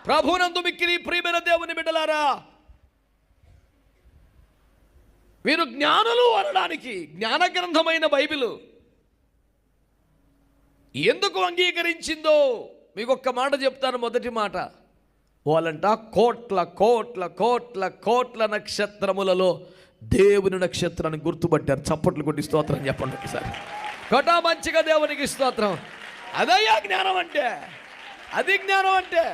ప్రభునందు మిక్కిలి ప్రియమైన దేవుని బిడ్డలారా, వీరు జ్ఞానులు అనడానికి జ్ఞాన గ్రంథమైన బైబిలు ఎందుకు అంగీకరించిందో మీకు ఒక్క మాట చెప్తాను. మొదటి మాట, వాళ్ళంట కోట్ల కోట్ల కోట్ల కోట్ల నక్షత్రములలో దేవుని నక్షత్రాన్ని గుర్తుపట్టారు. చప్పట్లు కొట్టి స్తోత్రం చెప్పండి ఒకసారి. కొట్టా మంచిగా దేవునికి స్తోత్రం. అదయ్యా జ్ఞానం అంటే, అది జ్ఞానం అంటే.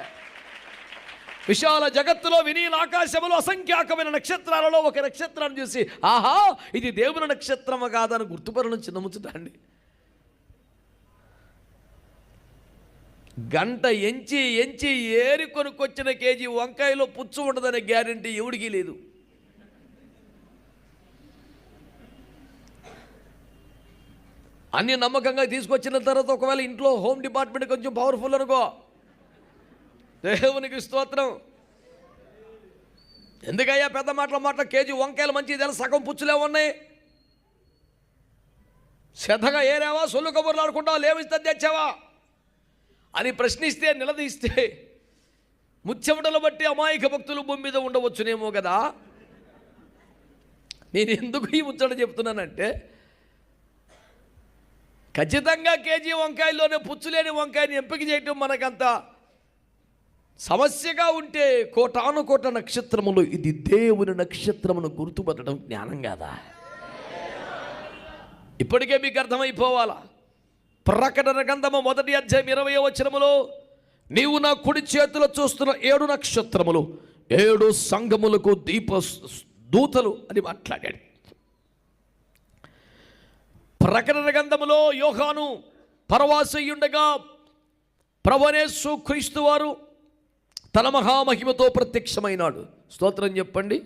విశాల జగత్తులో వినీల ఆకాశములో అసంఖ్యాకమైన నక్షత్రాలలో ఒక నక్షత్రాన్ని చూసి ఆహా ఇది దేవుని నక్షత్రము కాదని గుర్తుపడడం చిన్న ముచ్చట అండి. గంట ఎంచి ఎంచి ఏరి కొనుక్కొచ్చిన కేజీ వంకాయలో పుచ్చు ఉండదనే గ్యారెంటీ ఎవడికి లేదు. అన్ని నమ్మకంగా తీసుకొచ్చిన తర్వాత ఒకవేళ ఇంట్లో హోమ్ డిపార్ట్మెంట్ కొంచెం పవర్ఫుల్ అనుకో, దేవునికి స్తోత్రం. ఎందుకయ్యా పెద్ద మాటల కేజీ వంకాయలు మంచిది తెలుసు, సగం పుచ్చులే ఉన్నాయి. శ్రద్ధగా ఏరావా, సొల్లు కబుర్లు ఆడుకుంటావా, లేవిస్తే తెచ్చావా అని ప్రశ్నిస్తే, నిలదీస్తే ముచ్చెమటలు బట్టి అమాయక భక్తులు భూమి మీద ఉండవచ్చునేమో కదా. నేను ఎందుకు ఈ ముచ్చట చెప్తున్నానంటే, ఖచ్చితంగా కేజీ వంకాయల్లోనే పుచ్చులేని వంకాయని ఎంపిక చేయటం మనకంత సమస్యగా ఉంటే, కోటాను కోట నక్షత్రములు ఇది దేవుని నక్షత్రమును గుర్తుపట్టడం జ్ఞానం కాదా? ఇప్పటికే మీకు అర్థమైపోవాలా. ప్రకటన గ్రంథము 1వ అధ్యాయం 20వ వచనములో, నీవు నా కుడి చేతిలో చూస్తున్న 7 నక్షత్రములు 7 సంఘములకు దూతలు అని మాట్లాడాడు. ప్రకటన గ్రంథములో యోహాను పరవాసయ్యుండగా ప్రభువైన క్రీస్తు వారు తన మహామహిమతో ప్రత్యక్షమైనాడు. స్తోత్రం చెప్పండి.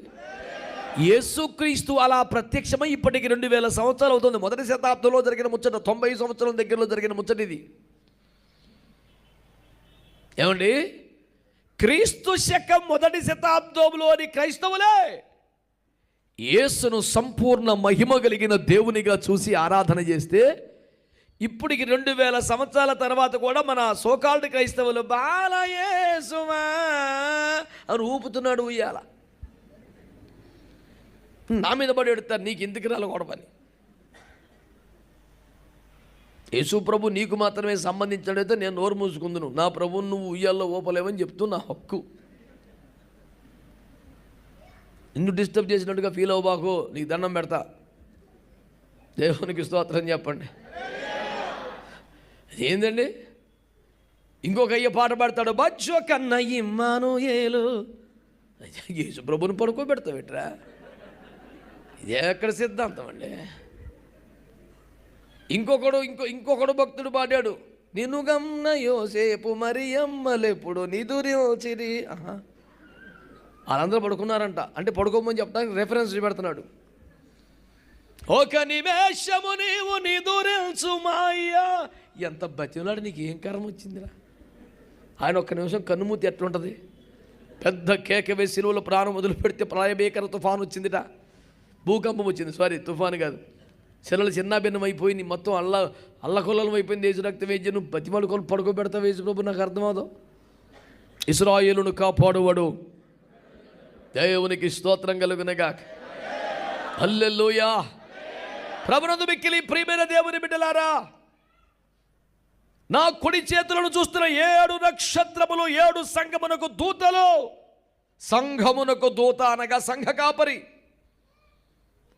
యేసుక్రీస్తు అలా ప్రత్యక్షమై ఇప్పటికి 2000 సంవత్సరాలు అవుతుంది. మొదటి శతాబ్దంలో జరిగిన ముచ్చట, 90 సంవత్సరం దగ్గరలో జరిగిన ముచ్చట ఇది. ఏమండి, క్రీస్తు శకం 1వ శతాబ్దంలోని క్రైస్తవులే యేసును సంపూర్ణ మహిమ కలిగిన దేవునిగా చూసి ఆరాధన చేస్తే, ఇప్పటికి 2000 సంవత్సరాల తర్వాత కూడా మన సోకాల్డ్ క్రైస్తవులు బాలయేసువా అని ఊపుతున్నాడు. ఉయ్యాల నా మీద పడి ఎడతారు, నీకు ఎందుకు రాలి గొడవని. యేసు ప్రభు నీకు మాత్రమే సంబంధించినట్టయితే నేను నోరు మూసుకుందును, నా ప్రభువు నువ్వు ఉయ్యాల్లో ఊపలేవని చెప్తూ నా హక్కు. నిన్ను డిస్టర్బ్ చేసినట్టుగా ఫీల్ అవ్వబాకు, నీకు దండం పెడతా. దేవునికి స్తోత్రం చెప్పండి. ఏందండి, ఇంకొక అయ్య పాట పాడతాడు, బచ్చో కన్న ఇమ్మానుయేలు. యేసు ప్రభుని పడుకోబెడతావేట్రా, ఇది ఎక్కడ సిద్ధాంతం అండి. ఇంకొకడు భక్తుడు పాడాడు, నిన్ను గమ్న యోసేపు మరియమ్మలెప్పుడు నిదురిచిరి. వాళ్ళందరూ పడుకున్నారంట, అంటే పడుకోమని చెప్పడానికి రెఫరెన్స్ పెడుతున్నాడు. ఒక నిమేషము నీవు నిదురించు మాయ్యా. ఎంత బతిలాడు, నీకు ఏం కరం వచ్చిందిరా. ఆయన ఒక్క నిమిషం కన్నుమూతి ఎట్లుంటుంది. పెద్ద కేక వేసి సిలువలో ప్రాణం వదిలి పెడితే ప్రళయభీకర తుఫాను వచ్చిందిట, భూకంపం వచ్చింది. సారీ, తుఫాను కాదు. శిలలు చిన్నాభిన్నం అయిపోయింది, మొత్తం అల్లకొల్లం అయిపోయింది. యేసు రక్త వేద్యను బతిమలుకొని పడుకోబెడతా యేసు ప్రభు, నాకు అర్థమవుతావు. ఇశ్రాయేలును కాపాడువాడు, దేవునికి స్తోత్రం కలుగునగాక. హల్లెలూయా. ప్రభునందు మిక్కిలి ప్రియమైన దేవుని బిడ్డలారా, నా కుడి చేతులను చూస్తున్న 7 నక్షత్రములు 7 సంఘమునకు దూతలు. సంఘమునకు దూత అనగా సంఘ కాపరి.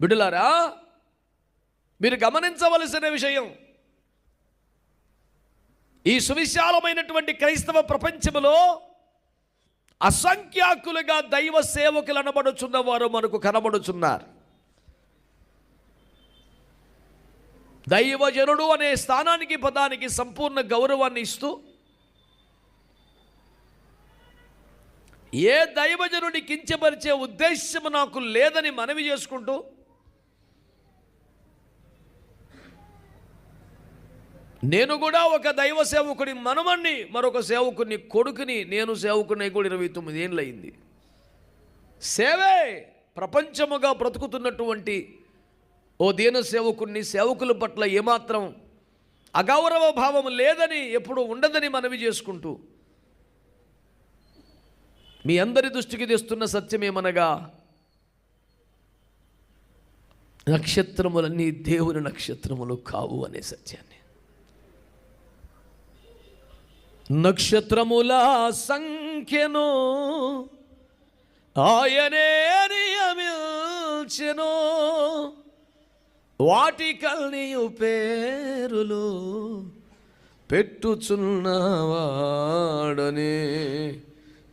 బిడ్డలారా, మీరు గమనించవలసిన విషయం, ఈ సువిశాలమైనటువంటి క్రైస్తవ ప్రపంచములో అసంఖ్యాకులుగా దైవ సేవకులు అనబడుచున్న వారు మనకు కనబడుచున్నారు. దైవజనుడు అనే స్థానానికి, పదానికి సంపూర్ణ గౌరవాన్ని ఇస్తూ, ఏ దైవజనుడిని కించపరిచే ఉద్దేశం నాకు లేదని మనవి చేసుకుంటూ, నేను కూడా ఒక దైవ సేవకుడి మనమణ్ణి, మరొక సేవకుని కొడుకుని, నేను సేవకుని కూడా 29 ఏళ్ళు అయింది. సేవే ప్రపంచముగా బ్రతుకుతున్నటువంటి ఓ దీన సేవకుని, సేవకుల పట్ల ఏమాత్రం అగౌరవ భావం లేదని, ఎప్పుడు ఉండదని మనవి చేసుకుంటూ, మీ అందరి దృష్టికి తెస్తున్న సత్యమేమనగా, నక్షత్రములన్నీ దేవుని నక్షత్రములు కావు అనే సత్యాన్ని. నక్షత్రముల సంఖ్యను ఆయనే నియమించెను, వాటికల్నియు పేరులు పెట్టుచున్నవాడనే.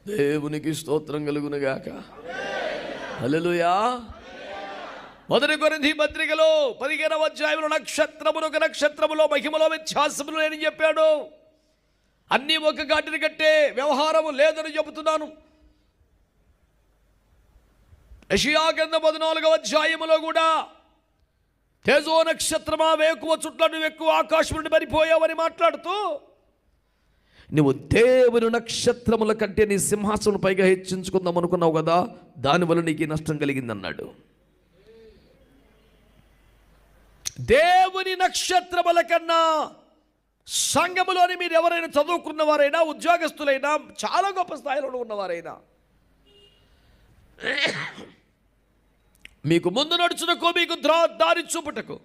దేవునికి స్తోత్రం కలుగునుగాక. హల్లెలూయా. మొదటి కొరింథీ పత్రికలో 15వ అధ్యాయంలో నక్షత్రములో మహిమలో వ్యత్యాసములు లేని చెప్పాడు. అన్నీ ఒక గాటిని కట్టే వ్యవహారము లేదని చెబుతున్నాను. యెషయా గ్రంథం 14వ అధ్యాయములో కూడా తేజో నక్షత్రమా వేకువ చుట్ల నువ్వు ఎక్కువ ఆకాశం నుండి మరిపోయావని మాట్లాడుతూ, నువ్వు దేవుని నక్షత్రముల కంటే నీ సింహాసనం పైగా హెచ్చించుకుందాం అనుకున్నావు కదా, దానివల్ల నీకు నష్టం కలిగిందన్నాడు. దేవుని నక్షత్రముల కన్నా సంఘములోని మీరు ఎవరైనా చదువుకున్న వారైనా, ఉద్యోగస్తులైనా, చాలా గొప్ప స్థాయిలో ఉన్నవారైనా, మీకు ముందు నడుచుటకు, మీకు దారి చూపుటకు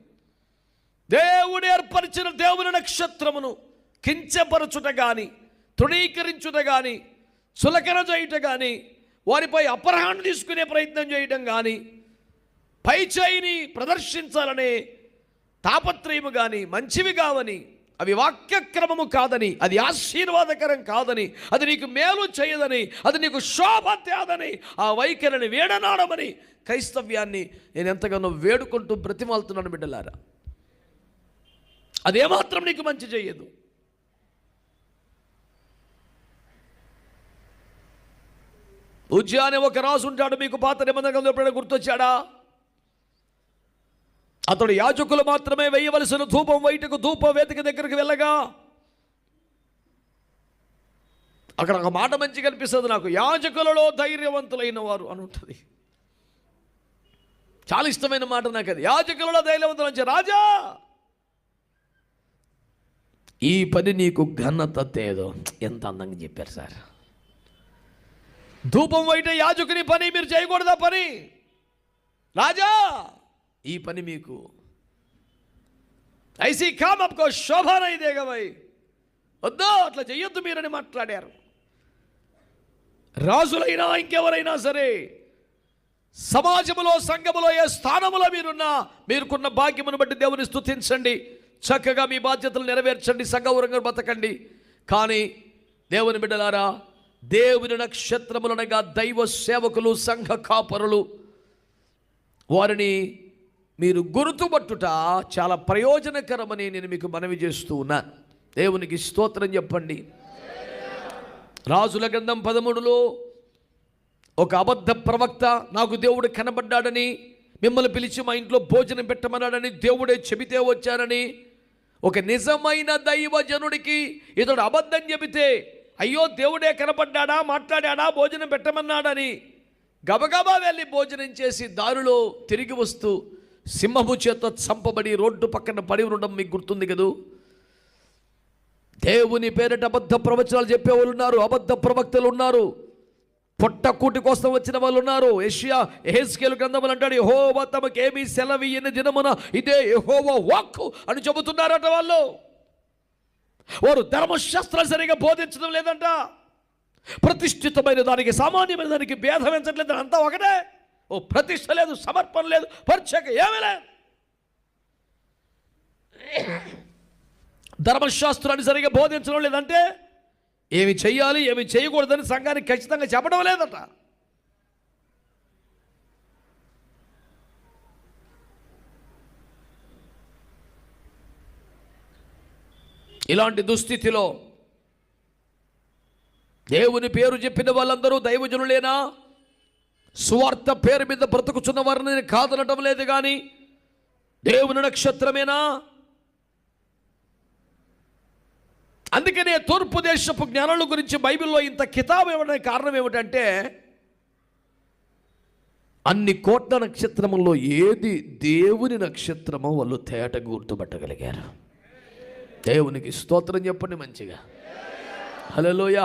దేవుడు ఏర్పరిచిన దేవుని నక్షత్రమును కించపరచుట కానీ, తృణీకరించుట కానీ, చులకన చేయుట కానీ, వారిపై అపరాహం తీసుకునే ప్రయత్నం చేయడం కానీ, పై చేయిని ప్రదర్శించాలనే తాపత్రయము కానీ మంచివి కావని, అవి వాక్యక్రమము కాదని, అది ఆశీర్వాదకరం కాదని, అది నీకు మేలు చేయదని, అది నీకు శోభ తేదని, ఆ వైఖరిని వేడనాడమని క్రైస్తవ్యాన్ని నేను ఎంతగానో వేడుకుంటూ బ్రతిమాలుతున్నాను బిడ్డలారా. అదేమాత్రం నీకు మంచి చేయదు. ఉజ్జా అనే ఒక రాజు ఉంటాడు, మీకు పాత నిబంధనలో ఎప్పుడైనా గుర్తొచ్చాడా? అతడు యాజకులు మాత్రమే వేయవలసిన ధూపం బయటకు ధూప వేదిక దగ్గరికి వెళ్ళగా, అక్కడ ఒక మాట మంచిగా అనిపిస్తుంది నాకు, యాజకులలో ధైర్యవంతులైన వారు అని ఉంటుంది. చాలా ఇష్టమైన మాట నాకు అది. యాజకులలో ధైర్యవంతులు అంటే, రాజా ఈ పని నీకు ఘనత తేదో. ఎంత అందంగా చెప్పారు సార్. ధూపం బయట యాజకుని పని మీరు చేయకూడదా పని? రాజా ఈ పని మీకు ఐసీ కామ్ అప్కో శోభా నహీ దేగా భాయ్, వద్దు అట్లా చెయ్యొద్దు మీరని మాట్లాడారు. రాజులైనా ఇంకెవరైనా సరే, సమాజంలో సంఘములో ఏ స్థానములో మీరున్నా, మీరుకున్న భాగ్యమును బట్టి దేవుని స్తుతించండి, చక్కగా మీ బాధ్యతలు నెరవేర్చండి, సంఘవరంగా బతకండి. కానీ దేవుని బిడ్డలారా, దేవుని నక్షత్రములనగా దైవ సేవకులు, సంఘ కాపరులు, వారిని మీరు గుర్తుపట్టుట చాలా ప్రయోజనకరమని నేను మీకు మనవి చేస్తూ ఉన్నాను. దేవునికి స్తోత్రం చెప్పండి. రాజుల గ్రంథం 13లో ఒక అబద్ధ ప్రవక్త నాకు దేవుడు కనబడ్డాడని, మిమ్మల్ని పిలిచి మా ఇంట్లో భోజనం పెట్టమన్నాడని దేవుడే చెబితే వచ్చానని, ఒక నిజమైన దైవజనుడికి ఇతడు అబద్ధం చెబితే, అయ్యో దేవుడే కనబడ్డాడా, మాట్లాడాడా, భోజనం పెట్టమన్నాడని గబగబా వెళ్ళి భోజనం చేసి దారిలో తిరిగి వస్తూ సింహము చేత చంపబడి రోడ్డు పక్కన పడి ఉండడం మీకు గుర్తుంది కదూ. దేవుని పేరిట అబద్ధ ప్రవచనాలు చెప్పేవాళ్ళు ఉన్నారు, అబద్ధ ప్రవక్తలు ఉన్నారు, పొట్టకూటి కోసం వచ్చిన వాళ్ళు ఉన్నారు. యెహెజ్కేలు గ్రంథములు అంటాడు, యెహోవా తమకేమీ సెలవియ్యని దినమున ఇదే యెహోవా వాక్కు అని చెబుతున్నారట. వారు ధర్మశాస్త్రాలు సరిగా బోధించడం లేదంట. ప్రతిష్ఠితమైన దానికి సామాన్యమైన దానికి భేదం ఎంచట్లేదు, అంతా ఒకటే. ఓ ప్రతిష్ట లేదు, సమర్పణ లేదు, పరిచయం ఏమీ లేదు. ధర్మశాస్త్రాన్ని సరిగా బోధించడం లేదంటే ఏమి చెయ్యాలి ఏమి చేయకూడదని సంఘానికి ఖచ్చితంగా చెప్పడం లేదట. ఇలాంటి దుస్థితిలో దేవుని పేరు చెప్పిన వాళ్ళందరూ దైవజనులేనా, సువార్త పేరు మీద బ్రతుకుచున్న వారిని కాదనటం లేదు, కానీ దేవుని నక్షత్రమేనా? అందుకనే తూర్పు దేశపు జ్ఞానుల గురించి బైబిల్లో ఇంత కితాబు ఇవ్వడానికి కారణం ఏమిటంటే, అన్ని కోట్ల నక్షత్రముల్లో ఏది దేవుని నక్షత్రమో వాళ్ళు తేటగా గుర్తుపట్టగలిగారు. దేవునికి స్తోత్రం చెప్పండి మంచిగా. హల్లెలూయా.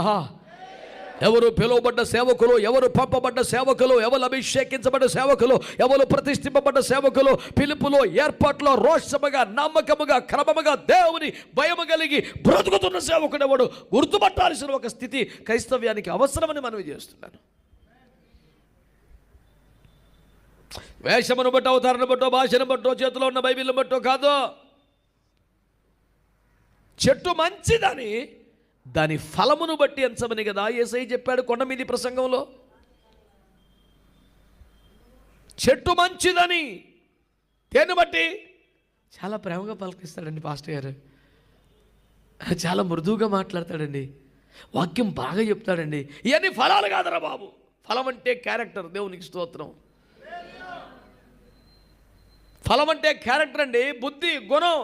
ఎవరు పిలువబడ్డ సేవకులు, ఎవరు పంపబడ్డ సేవకులు, ఎవరు అభిషేకించబడ్డ సేవకులు, ఎవరు ప్రతిష్ఠింపబడ్డ సేవకులు, పిలుపులో, ఏర్పాట్లో రోషముగా, నమ్మకముగా, క్రమముగా, దేవుని భయము కలిగి బ్రతుకుతున్న సేవకుడు ఎవడు గుర్తుపట్టాల్సిన ఒక స్థితి క్రైస్తవ్యానికి అవసరమని మనవి చేస్తున్నాను. వేషమును బట్టో, అవతారను బట్టో, భాషను బట్టో, చేతిలో ఉన్న బైబిల్ని బట్టో కాదు. చెట్టు మంచిదని దాని ఫలమును బట్టి ఎంచమని కదా యేసయ్య చెప్పాడు కొండ మీది ప్రసంగంలో. చెట్టు మంచిదని దేన్ని బట్టి? చాలా ప్రేమగా పలకరిస్తాడండి పాస్టర్ గారు, చాలా మృదువుగా మాట్లాడతాడండి, వాక్యం బాగా చెప్తాడండి. ఇవన్నీ ఫలాలు కాదరా బాబు. ఫలం అంటే క్యారెక్టర్. దేవునికి స్తోత్రం. ఫలం అంటే క్యారెక్టర్ అండి, బుద్ధి, గుణం.